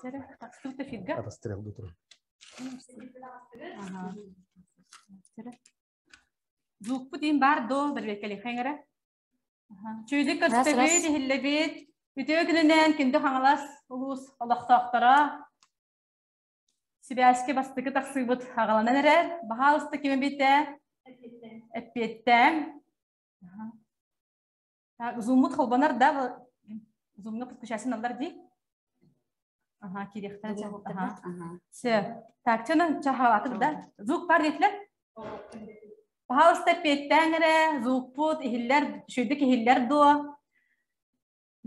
Тақсырты фирга. Арастырел дутур. Зукпу дейін бар до бір бекелі қаңыра. Чөйдік көрстебейді, хиллебейді. Үтеу күнінен кенді қаңылас ұлыс олақтақтара. Сибәске бастықы тақсыбыт ағаланан әрер. Баға ұсты кеме бейті? Әппеттен. Зумут қолбанар да, зумға пұткышасын алдар дей? Керектен. Так, чөні чахалатыр да. Зук бар дейтілер? Баға ұсты әппеттен әрі, зук бұд, шөйдік ихиллер до.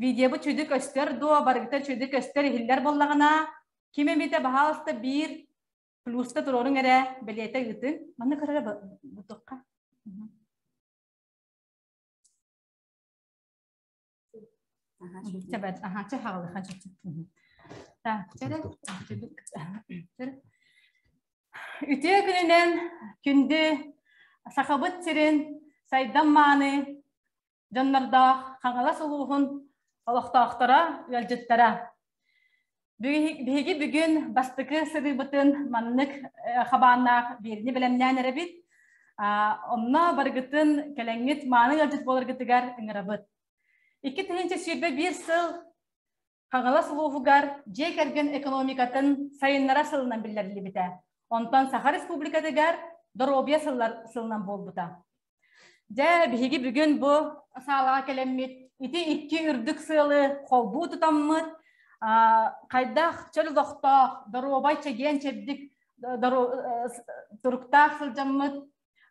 Видео бұд шөйдік өстер до, барғытар шөйдік өстер ихиллер боллағына. Кеме бейті баға ұсты бір плюста тұрорың әрі білеті үтін. Маны көрері бұдыққа. Чабәд, чахалы қаншықты. Үте күнінен күнді сақабыт сирен сайдан маны жонлардақ қаңала сұлуғын олықтақтара үлжеттара. Беги бүгін бастықы сыры бұтын маннық қабаннақ беріне білімнен әрі біт. Онна барғытын кәләңгет маны үлжет болырғытығар үңірі бұт. 2 түйінші сүйірбе бір сыл қаңала сұлуғығар жек әрген экономикатын сайынлара сылынан білдерілі біті. Онтан Саха Республикадығар Доробия сылынан бол бұта. Жә беги бүгін бұл сағалаға кәлеммет. Ити 2 үрдік сылы қолбу тұтаммыт. Қайдақ чөл доқтақ, Доробай чеген чебдік тұрықтақ сылжаммыт.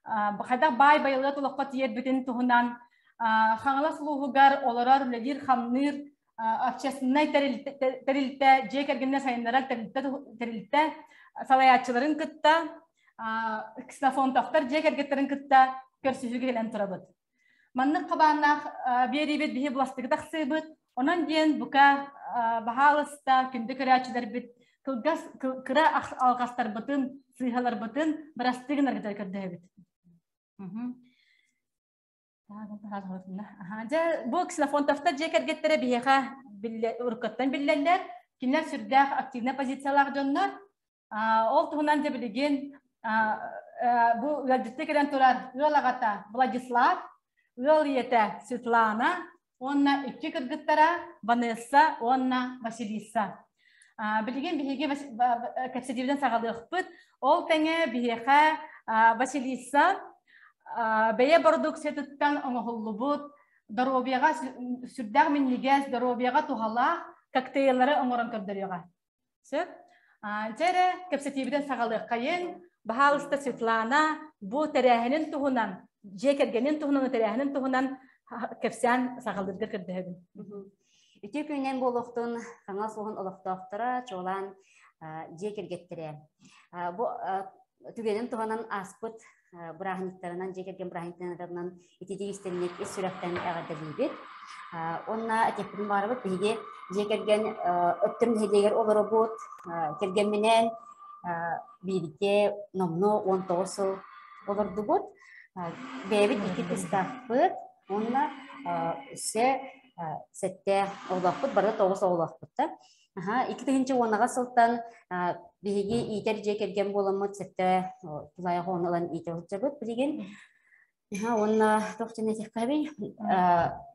Қайдақ бай байылы тұлыққа тиер бүтін тұғынан. Қаңала сұлуғығар оларар үлелер қамныр общественной тәрілті, жек әргенне сайынларар тәрілті салаятчыларын күтті, ксенофонтақтар жек әргеттерін күтті көрсізуге келен тұрабыд. Маннық қабанақ беребет бейе бұластығы тақсы бұд, онан дейін бұқа бағалыста күнді көрәчілер біт, кыра алғастар бұтын, сыйхалар бұтын, бірастығын әргетер көрді әбіт. Бұл ксенофонтовта жек әргеттері бейеға ұрқыттан білдерлер, кенлер сүрдәқ активна позициялар жонлар. Ол тұғынан де білген бұл үләдітті керен тұрар үлалағата Владислав, ул еті Светлана, онна 2 кіргіттара Ванесса, онна Василиса. Білген бейеге кәпседевден сағалдық бұд, ол тәңе бейеға Василиса бәйе бардық сетіттен оңғылы бұд, Доробияға сүрдәғ меннегез, Доробияға туғала коктейлері оңырын көрдіріға. Сөп? Жәрі кәпсетебіден сағалдық қайын, бағалысты Светлана бұл тәрәхінің тұғынан, жекергенін тұғынан, тәрәхінің тұғынан кәпсен сағалдырғы көрдірігі. Үте күйінен болуқтың қаңа соғын олықтақтыра чолан жекергеттірі. Түгенін тұғынан аспыт брахниктарынан, жекерген брахниктарынан итедегістерінек ес сүрәқтен әғадалейбет. Онна әтеппін барыбыт, бейге жекерген өттірін хедегер олары бұд, керген менен бейдікке номну 19 сыл оларды бұд. Бейбіт екі кістақ бұд, онна үсі сәтте олақ бұд, барды 9 олақ бұдта. 2-тігінші онаға сылттан бейге итер жекерген боламыд сәтті тұлайғы онылан итер ұтса бұд білген. Онна тоқтен әтек қабей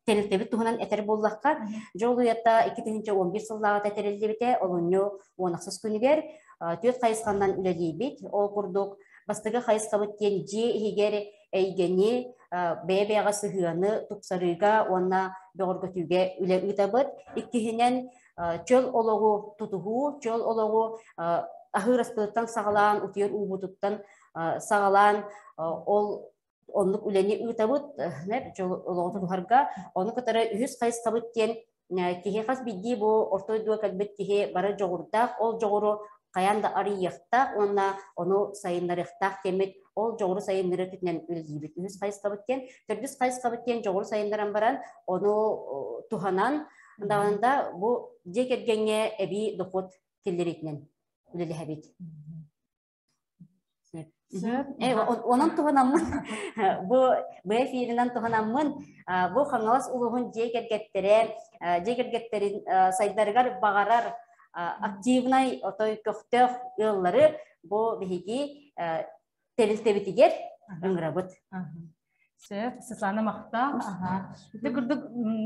тәрілтебі тұғынан әтер боллаққа жолу ятта 2-11 сыллаға тәрілдебіте олынны онақсыз күнігер 4 қайысқандан үлелейбет. Ол құрдық бастығы қайысқа бұттен же егер әйгені бәй-бәйға сұғыны тұқсарыға онна бәғыргөтуге үле ұйтабыд. Иккігінен чөл олығы тұтығы, чөл олығы ахыр аспылыттан сағалан, ұтер ұбытыттан сағалан, ол онлық үләне ұйтабыд, чөл олығы тұтығарға, оны көтәрі үхіз қайыз қабыттен кеге қас бидді бұл ортойдуа кәлбет кеге бары жоғырдақ, ол жоғыры қаянда арыйықтақ, оны сайынларықтақ темет, ол жоғыры сайынлары түтінен үлгейбет. Үхіз қайыз қабыттен, түрдіз қайыз қабыттен жоғыры сайынларан баран, оны тұханан, Андағында бұл жекергенге әбі доқот келдеретінен үлелі әбет. Онын тұғынамын, бұл эфирінен тұғынамын, бұл қаңалас ұлығын жекергеттерін сайдарығар бағарар активный отой көктөх ыллары бу биһиги телестебитигер ыңгырабыт. Светлана Махта. Ты курдук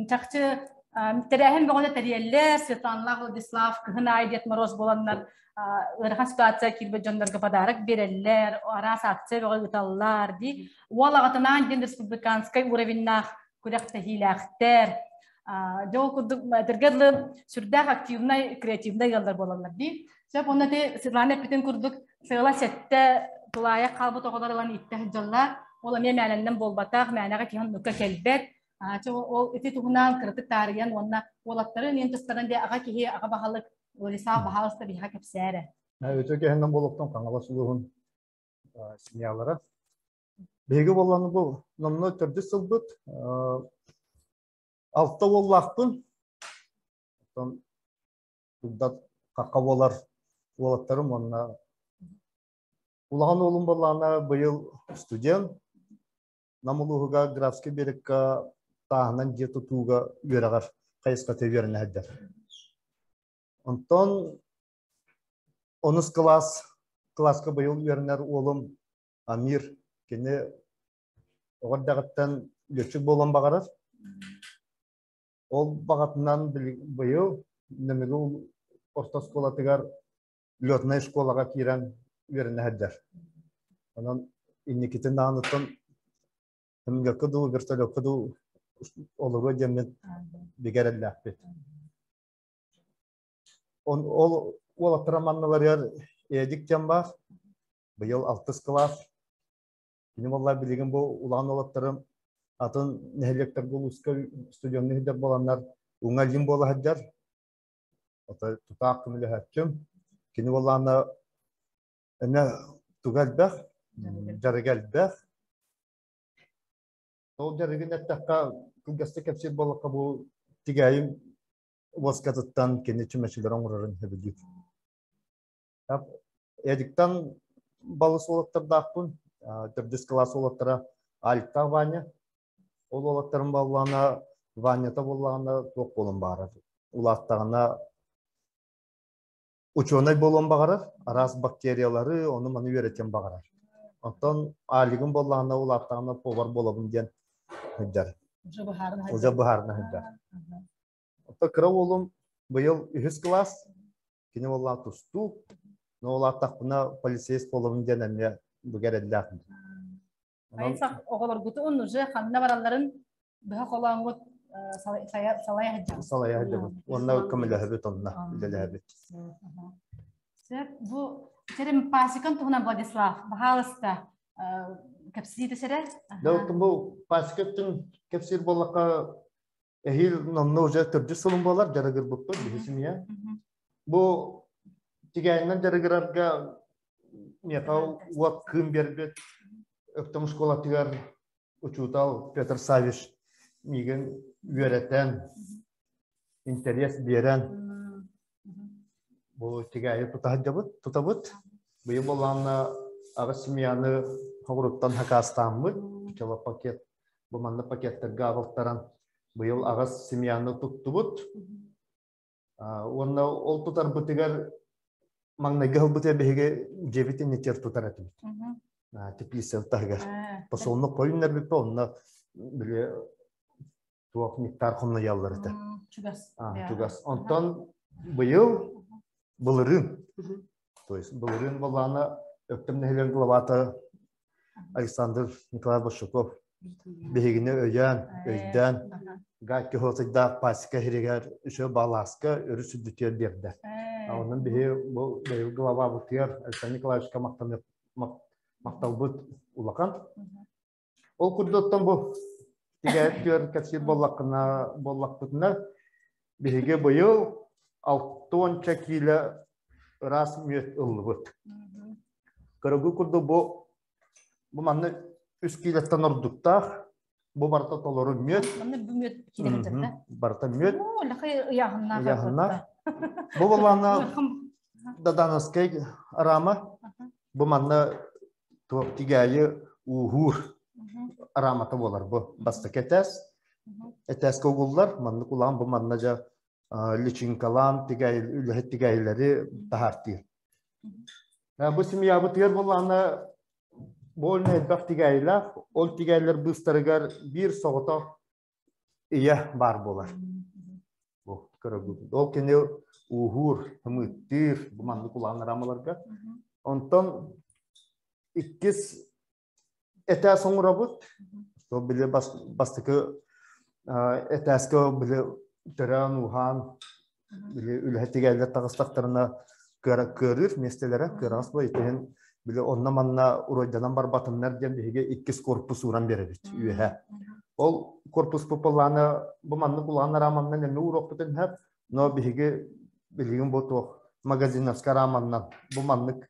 чакчы терәһен бөгөндә тәриялләр Светлана Владислав кыһынай Дед Мороз боланнар ырга ситуация килбе жоннорга подарок берелләр, арас акция бөгөталлар ди. Уалагатынан дин республиканский уровеньнах күрәк тәһиләхтәр. Жол курдук тергәдле сүрдәк активный, креативный яллар боланнар ди. Сөп онда те Светлана Петин курдук сыгыла сәттә тулая калбы тоголарлан иттә жолла. Ола мен мәнәннән болбатах, мәнәгә киһән нукка кәлбәт. Ол ити туһунан кырытык тарыян, онна олаттары нен тыстаран де ага киһи ага баһалык, олиса баһалыста биһа кепсәре. Өтө кеһеннән болуптан каңала сулуһун синялары. Беге болланы бу, номно төрдү сылбыт. Алтта боллақпын. Тон тудда какка болар олаттарым онна. Улахан олым болланы быйыл студент. Намулуга графский берегка тағынан жеті туға үйерағар қайысқа төверіне әддер. Онтон 10 класска бұйыл үйерінер олым Амир кені оғырдағыттан лөтшік болан бағарар. Ол бағатынан бұйыл немегі орта школатығар лөтнай школаға кейрен үйеріне әддер. Онан инекетін аңыттан Хемге кыду вертолет кыду олого демет бигерелләп бит. Ол атраманнылар эдиктен бар. Быел 6 класс. Минем алла билеген бу улан олаттарым атын нәһлектер булуска студентны дә боланнар уңалым бола хаҗар. Ата тутак кемле хәкем. Кине валланы әнә тугалбах, жаргалбах. Ол жарыгын әттәкка күлгәсте кәпсер болыққа бұл тигәйім воскатыттан кені чүмәшілерін ұрырын әбілдік. Әдіктан балыс олаттардақпын, түрдіс класс олаттара Альта Ваня. Ол олаттарын балуана Ванята болуана тоқ болын бағарар. Улаттағына ученый болуын бағарар, арас бактериялары оны маны өретен бағарар. Онтан алигын болуана улаттағына повар болабын ден Хәҗәр. Уже баһарны хәҗәр. Ата кыра улым быел 3 класс. Кине валла тусту. Но ул атакна полицейс болуын денәмә бүгәрәлләр. Айсак оголор гуту он уже ханна баралларын баһа колаңгыт салая хәҗәр. Салая хәҗәр. Онна кемле хәбит онна, иле хәбит. Бу терем пасикан туһунан Владислав баһалыста кепсиде сере. Да бу паскеттин кепсир боллакка эхил номно уже төрдү сулун болар жарыгыр буппу бисимия. Бу тигәйнән жарыгырга мекау вак кым бербет өктөм школа тигәр учутал Петр Савиш миген үйрәтән интерес берән. Бу тигәй тутабыт. Бу болланы агысмияны Хавруттан хакастамбы, чала пакет, буманны пакеттерге агылтаран быйыл агас семьяны туттубут. Онна ол тутар бутыгар маңнайга хылбыты беге жебитин нетер тутар атым. Теплисел тагар. Посолны койнар бит онна биле туак нектар хомна ялларыты. Чугас. Онтон быйыл булырын. То есть булырын баланы өктөм нехлен главата Александр Николаевич Башуков бегине өйдән гакки хосыда пасика хирегер үшө баласка өрү сүдүтер берди. Анын беге бу глава бутер Александр Николаевич макталбыт улакан. Ол курдоттон бу тигәр кәсир боллакпытына беге быйыл 6 кило раз мет ылбыт. Көрөгү курду бу манны 3 килоттан ордуктах, бу барта толору мет. Манны бу мет километр. Барта мет. Лахай яғынна. Бу баланы даданаскай арама. Бу манны топ тигәйі ухур арамата болар бу. Баста кетәс. Этәс когуллар, манны кулан бу манны жа личинкалан үлэхет тигайлери тахартыр. Бу семья бутыр болана больный бак тигайлар, ол тигайлер быстарыгар бир соғыта ия бар болар. Бу көрөбү. Ол кене ухур, хымыттыр, бу манды куланыр амаларга. Онтон иккис эта соңурабыт, что биле бастыкы этаско биле төрөн ухан биле үлһәтигәләр тагыстактарына көрür местеләре көрәс бу итен биле онна манна уройдан бар батыннар дигән биге иккис корпус уран беребит үһә. Ол корпус популаны бу манны куланыр аманнан эме урок битен һәп, но биге билеген бу тох магазиннарска раманнан бу маннык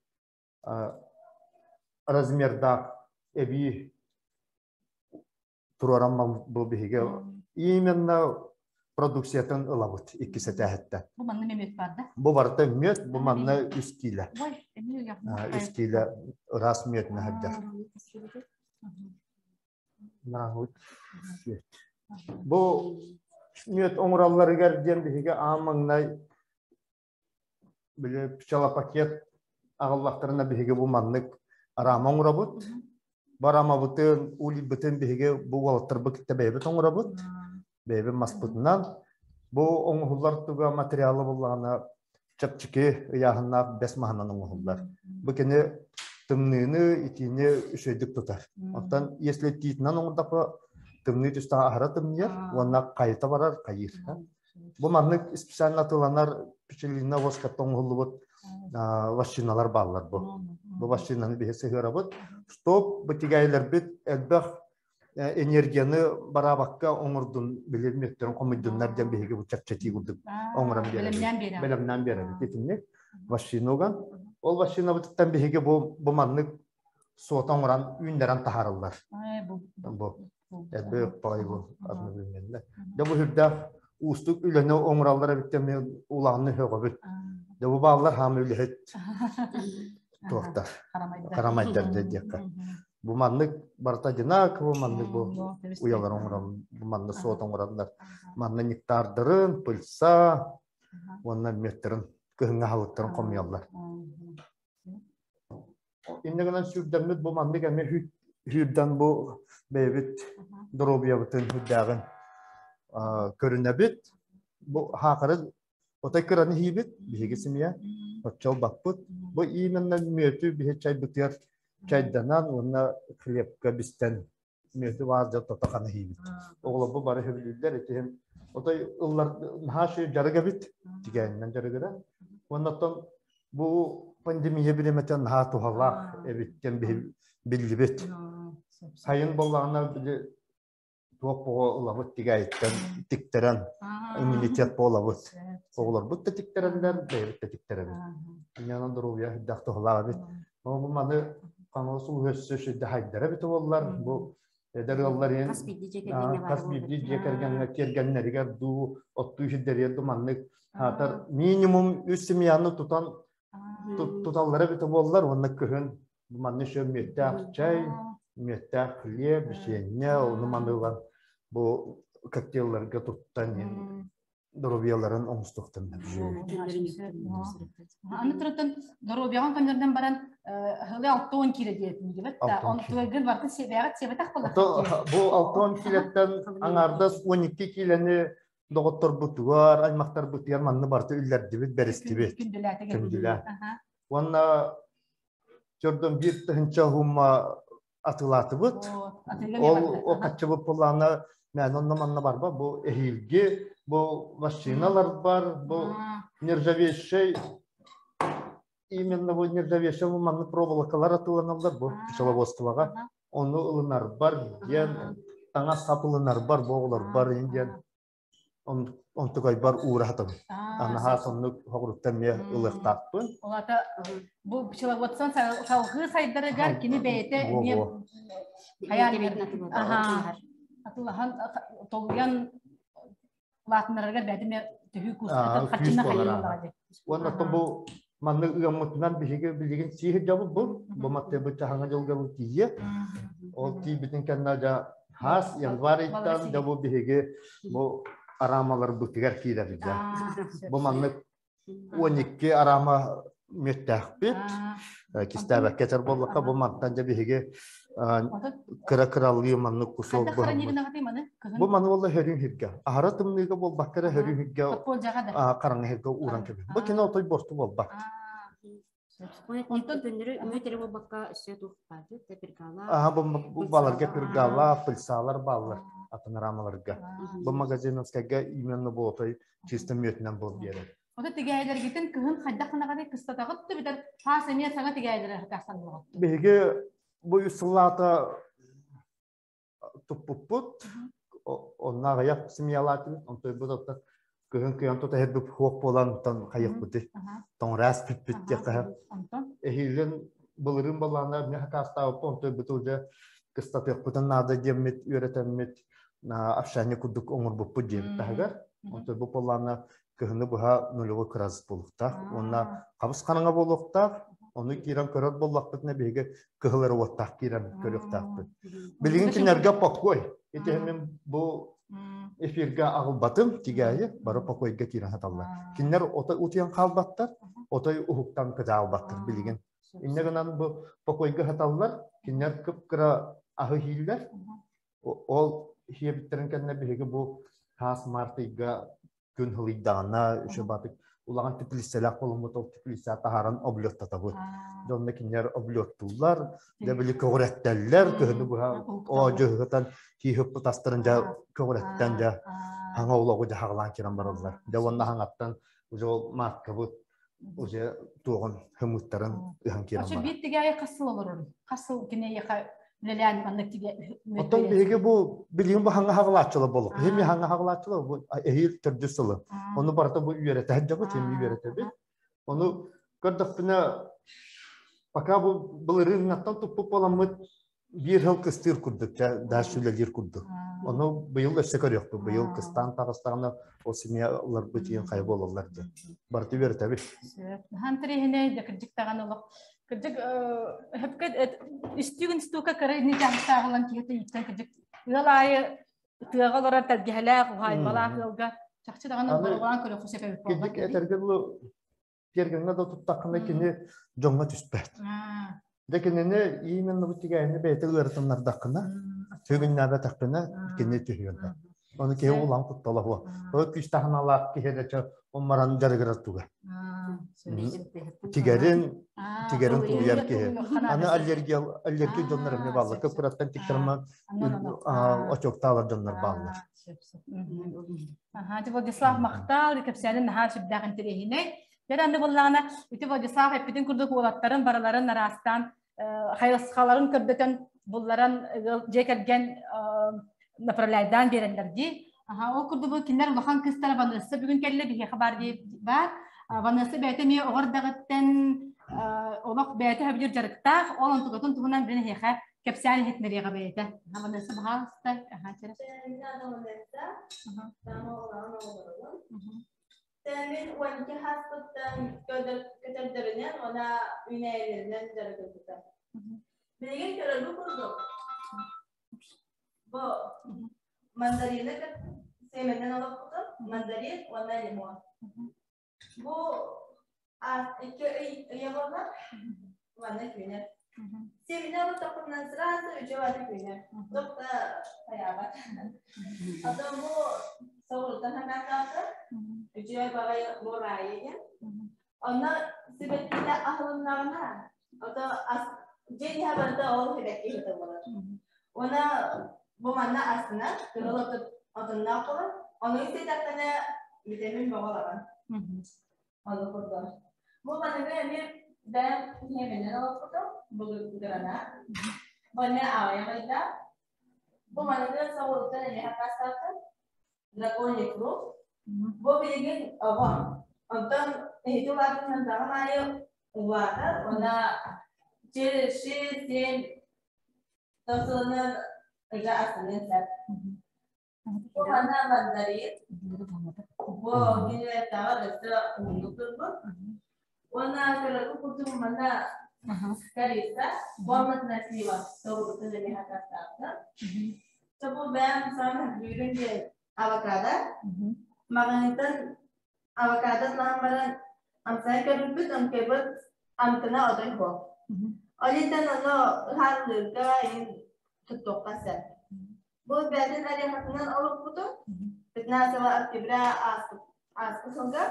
размерда эби турарам бу биге именно продукциятын ылабыт иккисе тәһәттә. Бу манны мемет бар да? Бу барда мет, бу манны 3 кило. Ой, эме я. 3 кило раз мет нәһәдә. Нахут. Бу мет оңраллары гәрдән биге амыңнай биле пчела пакет агаллактарына биге бу маннык арамың рабыт. Барама бутын ули бутын биге бу валттар быкта бәйбе тоңрабыт. Бәйбе маспытынан бу оңгуллар туга материалы булганы чапчыки яһына бес маханан оңгуллар. Бу кене тымныны итине үшөйдүк тутар. Оттан если титнан оңдапа тымны түстә ахара тымнер, онна кайта барар кайыр. Бу маннык специально атыланар пчелина воска тоңгуллубут вакциналар баллар бу. Бу вакцинаны бесе көрөбүт. Стоп бутигайлар бит элбах энергияны барабакка оңордун билемектерин комуйдуннар ден биге бу чакчати гурдук оңорам бере. Белемнен бере. Кетинне вакциноган. Ол вакцина буттан биге бу маннык сотоңран үндерен тахарылдар. Бу эбе пайгы адны билгенде. Да бу хүрдә устук үләне оңраллар биттеме уланны хөгөбүт. Да бу баллар хам үләт. Тохта. Карамайдар дедекка. Бу маннык барта динак, бу маннык бу уялар оңрам, бу манны сот оңрандар. Манны нектардырын, пылса, оннан метрин кыһыңа халыктарын комыяллар. Иннегенен сүрдәмнет бу маннык эме хүрдән бу бебит дробия бутын хүрдәгын көрүнәбит. Бу хакыры отай кыраны хибит, биге семья, отчал бакпыт. Бу именно метү биге чай бутер чайданан онна хлебка бистен метү вазда татаканы хибит. Оглы бу бары хөбүлләр этем. Отай ыллар хаши жарыга бит, дигәннән жарыгыра. Оннан бу пандемия биреметен ха тухаллах эбиттен биллибит. Сайын болларына биле топого ылабыт дигәйттен тиктерен иммунитет болабыт. Оглар бутта тиктеренләр, бәйбитте тиктерен. Янан дурубия дактыгылар бит. Бу маны каносу hössöşü de haydara bit bollar. Bu ederler yen kasbidi jekергенге кергеннерге ду отту жиддер маннык хатар минимум 3 семьяны туталлары бит боллар. Онны көһөн манны шөмметтә чай, меттә хлеб, печенье, оны мандылар. Бу коктейльләргә туттан дорубияларын оңстуктан. Аны турдан дорубиян каннардан баран хылы 6 кило диетин дибет та он туйгын барды себәгат себәтак булды. Бу 6 килодан аңарда 12 килоны доктор бутуар, аймактар бутуар манны барды үлләр дибет берестибет. Күндүлә. Онна жөрдөн бир тынча хума атылаты бут. Ол качыбы планы мен онна манна бар ба, бу эхилге, бу машиналар бар, бу нержавейший, именно бу нержавейший манны проволокалар атыланалар, бу пчеловодствога. Оны ылынар бар, ген таңа сапылынар бар, боғылар бар, ген он тугай бар уратым. Аны хасынны хогруттан ме ылыктаппын. Олата бу пчеловодствон салгы сайдырыгар кини бейте не хаян. Ага. Атылахан толуян латынарга бәдиме төһү кустан качына хайыллар. Онда бу манны ыгамытынан биге билеген сихи жабы бу матте бу чахаңа жолга тие. Ол ти битен каннада хас январыдан да бу биге бу арamalar бүтігер кейді бізде. Бұл манны 12 арама меттәк бит. Кистәбәк кетер боллыққа бұл мантан жабиге кыра-кыралығы манны кусок бұхамы. Бұл манны олы хөрін хирге. Ахара тымныға бол баққара хөрін хирге қараңы хирге уран кебе. Бұл кені отой борту бол бақ. Бұл баларға пиргала, пылсалар балар, атынарамаларға. Бұл магазиновскайға именно бұл отой чистым метінен бол бері. Ота тигәйләр гитен кыһын хайдакына гади кыстатагытты бидер хасымия саңа тигәйләр хатасын булган. Беге бу юсыллата туппут онна гаяк семьялатын онтой будатта кыһын кыян тота хет бу хок болан тан кайык бути. Тон рас пит яка. Эхилен булырын балана не хакаста онтой бутулда кыстатык бутан нада демет үйрәтәмет на afşani кудук оңор бу пудем тагар. Онтой бу балана кыһыны буха нулевой крас болуктак, онна кабыс канаңа болуктак, оны кирен көрөт боллакпытына беге кыһылары оттак кирен көрөктакпыт. Билген кинерге покой. Этемен бу эфирге агылбатын тигәйе бары покойга кирен хаталлар. Кинер ота утян калбаттар, отай ухуктан кыта албаттыр билген. Иннегенан бу покойга хаталлар, кинер кыпкыра ахы хиллер. Ол хиебиттерин кенне беге бу хас мартыга күн хылыйдана шөбатык улаган типлиселак болумут ол типлисе тахаран облеттатабы. Жонна кинер облеттулар, дебили когреттеллер кыһыны буга о жыгытан хиһып тастырынжа когреттен жа хаңа улагы жа хаглан киран баралар. Девонна хаңаттан уже матка бу уже туган хымыттарын ыхан киран бар. Ошо биттиге касыл олор. Касыл кине яка лелән мандык тиге. Оттон беге бу билген бу хаңа хаглачылы болук. Хеми хаңа хаглачылы бу эхил төрдүсүлү. Onu barata bu üyerete hacca temi üyerete bir. Onu kadakpına paka bu bılırın nattan tutup olamı bir yıl kıstir kurduk ya dersüler kurduk. Onu bu yıl eşekar yoktu. Bu yıl kıstan Dağıstan'da o simyalar bütün kaybolurlardı. Barata üyerete bir. Hantri hene de kırcık tağın olur. Kırcık hep kad istiyorsun istuka karayı ne canlılar ki yiyecek kırcık. Yılayı tığalara tercihler hayvalar yolga. Çakçı dağının boğulan körü xusepebip oldu. Giddik eterge bu yergenge de tuttakında kini jonga tüspet. Dekinini iyimen bu tigayını beyte ıratınlar dakına. Tügünlerde takına kini tühüyorlar. Onu ki ulan tuttalı bu. O küstahanalar ki hedece onların jargıratuga. Tigerin tuyar ki. Ana alergi jonlar ne bağlı. Kıpırattan tiktirman o çok tağlar jonlar bağlılar. Hadi Vladisław Maktal, kapsiyanın nahar şibdağın terehine. Derende bollana, iti Vladisław hepidin kurduk olatların, baraların arasından, hayasıkaların kırdeten, bunların cekergen направляйдан берендерди. O kurdu bu kinler bakan kızlar vanısı. Bugün kelle bir haber var. Vanısı beyte mi oğurdağıtten olak beyte habidir jarıkta. Olan tukatın tuhunan birine heka. Kapsiyan hitmeriye gabeyte. Vanısı bahasta. Temin wanki haspattan kötürdürünen ona üneylerden jarıkta. Bilgin körü bu kurdu. Bu mandarina kan semenden alıp mandarin ona limon. Bu iki yabalar bana güner. Seminen bu tapından sırası üçe vardı güner. Çok da hayabat. Adam bu savurdan hemen kalktı. Üçe bagay borayı. Ona sebetinde ahlımlarına. O da jadi haberda ol hedeki hitabalar. Ona bu mana aslında kırılıp adından koyup onu istediklerine vitamin bağlanan. Onu kurdu. Bu mana bir ben hemen alıp bu grana. Bana ayağıyla bu mana bir savurda ne hakikaten drakonik bu. Bu bilgin apa? Ondan itu lakukan dalam ayo wadah ona ciri Tosunun agak asalnya set. Bu mana mandarin? Bu ini tahu ada untuk tu. Wana kalau kutu mana karisa, warna nasi wah. So betul jadi hata tak. Coba bayang sama birin je avokado. Magnitan avokado lambaran amsay kerubut amkebut amtana otoy ho. Olitan ono halga in tutok kasar. Bu bedin ada hatunan oluk putu. Betna sawa akibra asku songa.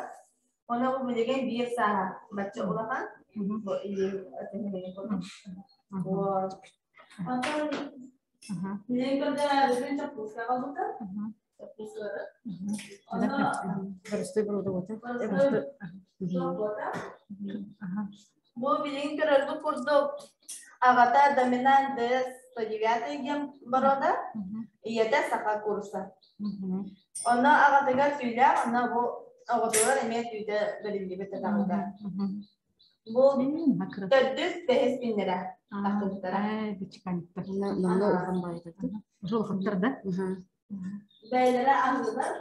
Ono bu menjaga biar sah baca ulakan. Bu ini atene putu. Bu akan ini kerja lebih cepat kalau bukan. Bu biling kerja kurdo agata dominan des proyecto yang beroda iya tes sakal kursa. Ona agata gak sudah, ona bu agata ini sudah beri betul tahuda. Bu terus behas pindah. Beyler ahlılar.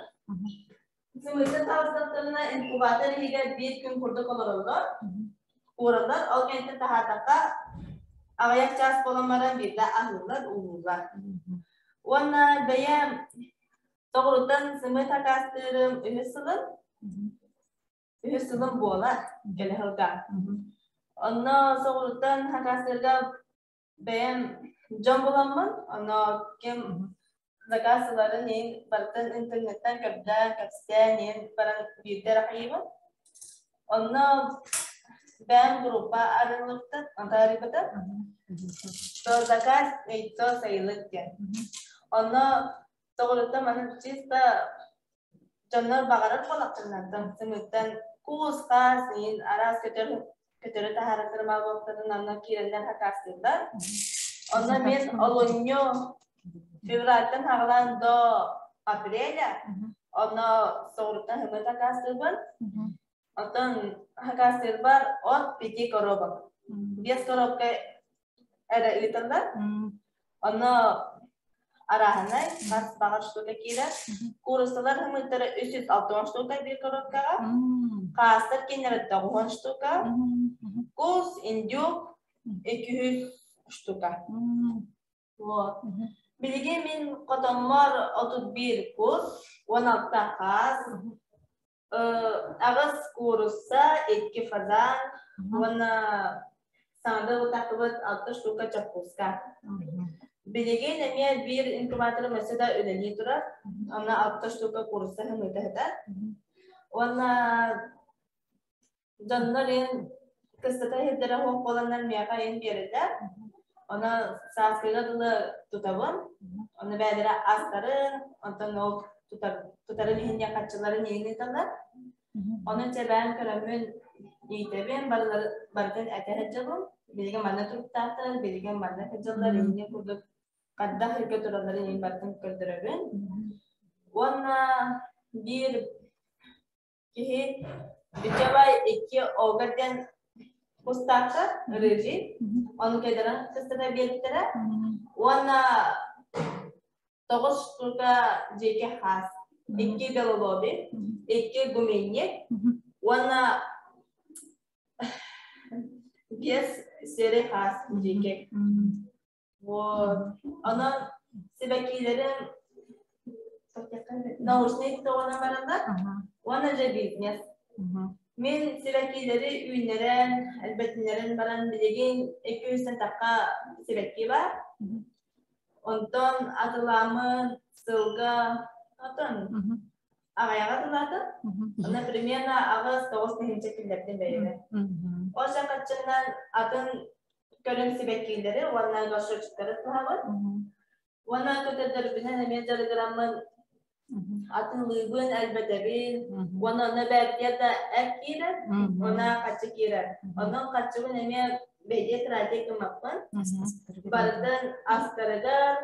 Sımıysa tavsiyelerine inkubatör ile bir gün kurdu kolorlar. Oralar algente tahataka ayak ças polamara bir de ahlılar uğurlar. Ona beyem doğrudan sımı takastırım ühüsülüm boğalar gele halka. Ona doğrudan takastırda beyem jam bulamın. Ona kim zakasların yeni barıtan internetten kerja kapsiten yeni barang bir rakiba. Ona ben grupa aralıkta antara betul. So zakas itu sayılık ya. Ona doğruda mana cista canlar bagarat kolaklarından semutan kuska sin aras keter taharatır mağabatların anla kirenden hakasırlar. Ona ben olunyo Februar'dan havalan do April'e, ona soğuktan hemen hakasırlar. Ondan hakasırlar, o peki korobak. Bias korobak ada ilitanlar. Ona arahanay, kas bagat ştuka kira. Kuruslar hemen tere 360 ştuka bir korobka. Kasır kenara 90 ştuka. Kus injuk 200 ştuka. Bilgi min kotomor 31 kus, 16 kas. Agas kurusa 2 fazan, wana sanda utakıbat 6 ştuka çapuska. Bilgi nemye bir inkubatör mesela ödeli durar. Ona 6 ştuka kurusa hem ödehder. Wana canların kıstata hedere hoş olanlar miyaka en bireder. Ona saskıga dulu tutabın. Ona bedere astarı, ondan o tutarın hindiya kaççıların yeni tanır. Onun için ben kırımın yitebim, barıdan etehecabım. Bilgin bana tuttatır, bilgin bana hecablar yeni kurduk. Kadda hırkı turaları yeni barıdan kırdırabın. Ona bir kihi Bicabay iki ogadan pustaka reji, onu kedaran kestera biyettera, ona togus turka jeke khas, iki belolobi, iki gumenyek, ona bias seri khas jeke. Ona sebekilerin nausnik toğuna baranda, ona je business. Min sebekileri ünleren, elbetlerin baran bilgin 200 takka sebeki var. Ondan atılamın, sılga, ondan ağaya atıladı. Ona primena ağız tavus tehimce killerden beri. O şakatçından atın körüm sebekileri, ona gaşırçıkları tuhavar. Ona kötüdür binen emeğe jarıgramın atın lübün elbette bir, ona nebebiyata ekkiler, ona kaçıkiler. Onun kaçıgın emeğe bece trajek kemakman, bardan astargar,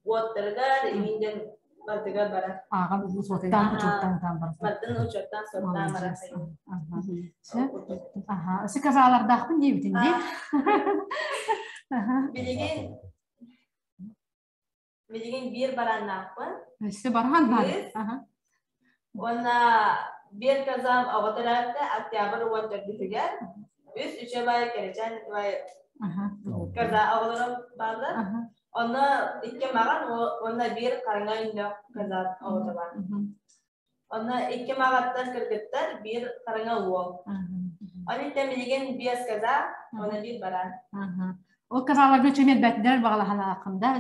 watergar, iminden bardagar barat. Ağam uçaktan tam. Bardan uçaktan sottan marasayı. Aha, sekasalar dahpun diye bitin diye. Bilgin bir baran nakpan. İşte barhan var. Ona bir kazam avatarda Oktyabr 14'lüger. Üç üçe bay kereceğin ve kaza avatarım bağlar. Ona ikke magan ona bir karanga indi kazat oldular. Ona iki magatlar kırgıtlar bir karanga uol. Onu temizliğin bir kaza ona bir baran. O kazalar bir çömel betler bağlı halakında.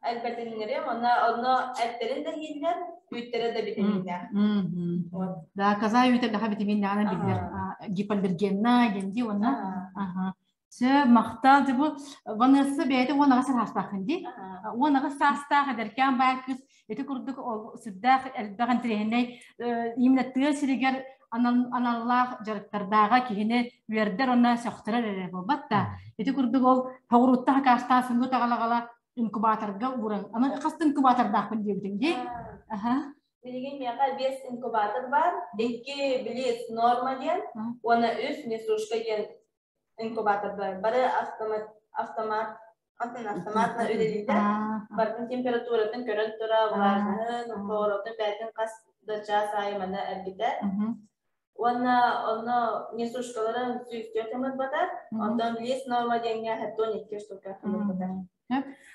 Elbette dinlerim. Ona etlerin de hiller, büyütlere de vitaminler. Daha kaza yüyüte daha vitaminler bilir. Giperlergenna gendi ona. Sö maktal bu vanası beyde ona gasar hastahindi. Ona gasar hastah derken belki eti kurduk o süddah eldagan trehne imlettiği siliger anallah jarıktardaga kihine verder ona şahtara babatta. Eti kurduk o hawrutta hakasta sungu tagala inkubatorga buran. Ama kastın inkubatorda kun diye. Bilgin yakal bir inkubator var. İki bilis normalden ona üst nesuşka gen inkubator var. Bari автоматна ödediler. Bakın temperatürün körüntüra varlığın, doğrultun belki kas da sayımına elbette. Ona nesuşkaların süstüyotımız batar. Ondan bilis normalden ya hatta nekke ştuka batar.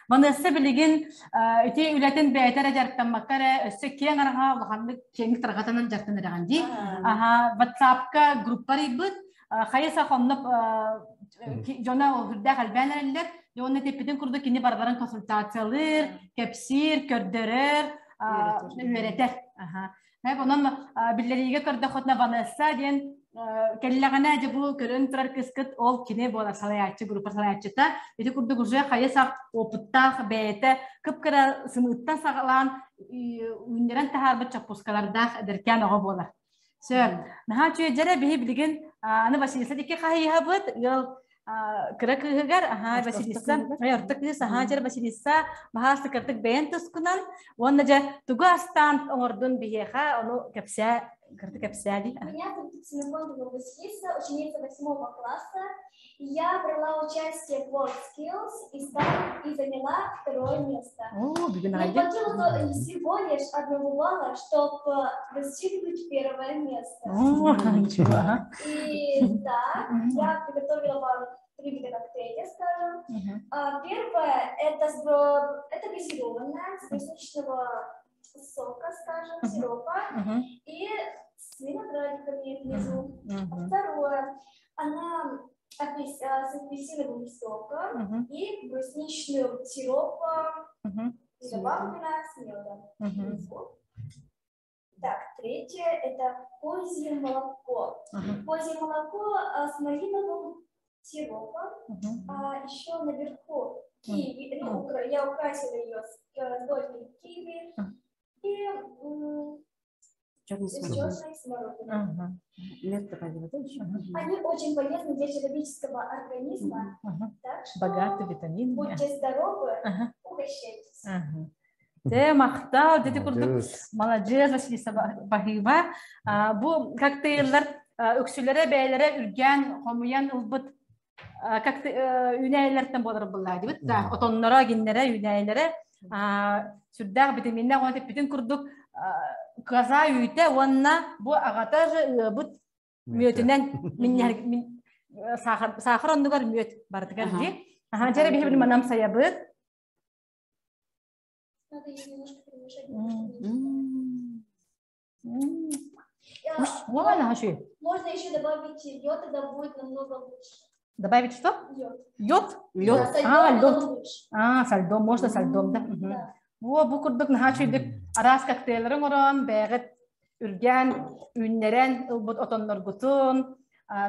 Vanessa bilgin iti ületin beytere jartan makare össe kiyan araha ulhanlık kengik targatanan jartan erandi. WhatsApp'ka grupları bud khaysa xonnop jona hurda galbanlar jona tepeden kurdu kini barbaran konsultasiyalar, kepsir, kördörör, öğreter. Hep onun billeriga körde xotna Vanessa diyen kellagana bu körün turar kıskıt ol kine bolar salayatçı gruplar salayatçıta iti kurdu gurja khaysa oputta beyte kıpkara sımıttan sağlan ünlerin taharbat çapuskalarda derken o bolar. Sör, nah cuy jara bihi bilgin ana basilisa dikki khahiha bud yol kira kıhgar basilisa ayartık disa jara basilisa bahas kertik beyan tuskunan wonnaja tugastan ordun bihi kha onu kapsa kertik kapsa di. Меня зовут Ксенофонтова Василиса, ученица 8 класса. Я брала участие в WorldSkills и заняла 2 место. Не хватило всего лишь 1 балла, чтобы достигнуть 1 место. И да, я приготовила вам 3 вида коктейля, скажем. Первое это газированное с клубничного сока, скажем, сиропа и с виноградиками внизу. Второе, она с апельсиновым соком и брусничным сиропом и добавлена с медом внизу. Так, третье это козье молоко. Козье молоко с малиновым сиропом, а еще наверху киви, я украсила ее с долькой киви и черной смородиной. Они очень полезны для человеческого организма, так что богаты витаминами. Будьте здоровы, угощайтесь. Те мақтау, дети курдук, молодец, Василиса Бахиева. Bu kokteyller öksülere, beylere, ülgen, homuyan, ılbıt üneylerden bolar bunlar gibi. Otonlara, ginlere, üneylere sürdağ vitaminler, onu bütün kurduk kaza yüyte, onunla bu ağatar ılbıt müyetinden sahar ondugar müyet bardıgar diye. Jere bihi bilim anam sayabıt. Надо ее немножко перемешать. Можно еще добавить йод, тогда будет намного лучше. Добавить что? Йод. Йод? Лед. Лед. Со льдом, можно со льдом, да. Bu kurduk nahaçıydık. Aras kokteylerin oran, beğet ürgen, ünleren, otonlar gutun,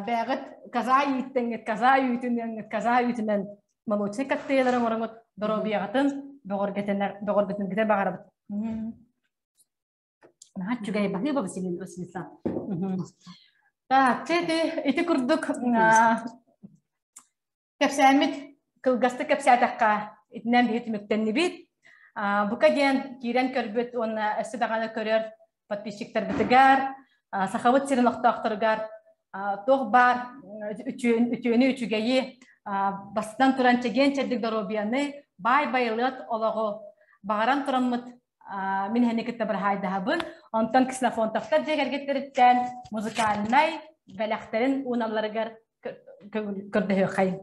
beğet kaza yüytünen, mamuçne kokteylerin oran, dorobiyatın, doğurgetler gider bağırıp. Nahaçı gayı bakıyor bu Vasilisa. İti kurduk. Kepsayamit, kılgastı kepsayatakka, itnem bihitimikten nibit. Bu kajian kiran körbet ona sedangana körör patpisiktar bitigar sakawat sirin aktar toh bar üçügeyi bastan turan çegen çedik darobiyanı bay baylat olago bağıran turanmıt min henekette berhayda habın ondan kisna fontaktar jeger getiritten muzikalnay belakterin unallargar kördehe kay.